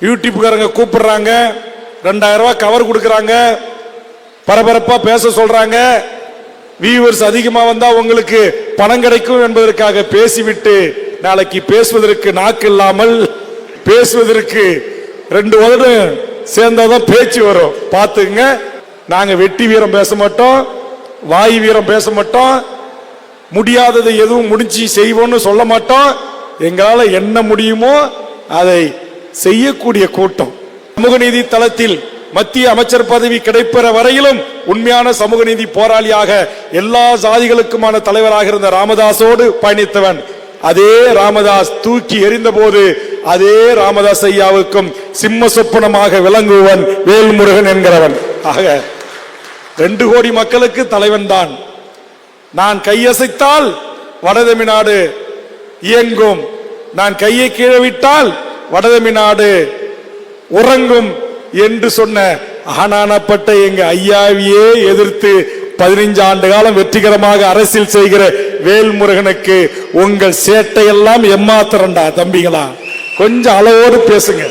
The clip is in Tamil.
யூடியூப்காரங்க கூப்பிடுறாங்க, 2000 ரூபாய் கவர் கொடுக்கறாங்க, பரபரப்பா பேச சொல்றாங்க, வியூவர்ஸ் அதிகமா வந்தா உங்களுக்கு பணம் கிடைக்கும் என்பதற்காக பேசிவிட்டு நாளைக்கு பேசுவதற்கு நாக்கு இல்லாமல் பேசுவதற்கு 2 வருடம் சேர்ந்தாதான் பேச்சு வரும். பாத்துங்க, நாங்க வெட்டி வீரம் பேச மாட்டோம், வாய் வீரம் பேச மாட்டோம், முடியாததை எதுவும் முடிஞ்சு செய்வோம்னு சொல்ல மாட்டோம். எங்களால என்ன முடியுமோ அதை செய்யக்கூடிய கூட்டம். சமூக நீதி தளத்தில் மத்திய அமைச்சர் பதவி கிடைப்பெற வரையிலும் உண்மையான சமூக நீதி போராளியாக எல்லா சாதிகளுக்குமான தலைவராக இருந்த ராமதாஸோடு பயணித்தவன். அதே ராமதாஸ் தூக்கி எறிந்த போது அதே ராமதாஸ் ஐயாவுக்கும் சிம்ம சொப்பனமாக விளங்குவன் வேல்முருகன் என்கிறவன். ஆக 2 கோடி மக்களுக்கு தலைவன் தான். நான் கையசைத்தால் வடதமிழ்நாடு இயங்கும், நான் கையை கீழே விட்டால் வடதமிழ்நாடு உறங்கும் என்று சொன்ன ஆனானப்பட்ட எங்க ஐயாவையே எதிர்த்து 15 ஆண்டு காலம் வெற்றிகரமாக அரசியல் செய்கிற வேல்முருகனுக்கு உங்கள் சேட்டையெல்லாம் எம்மாத்திரண்டா தம்பிகளா, கொஞ்சம் அளவோடு பேசுங்க.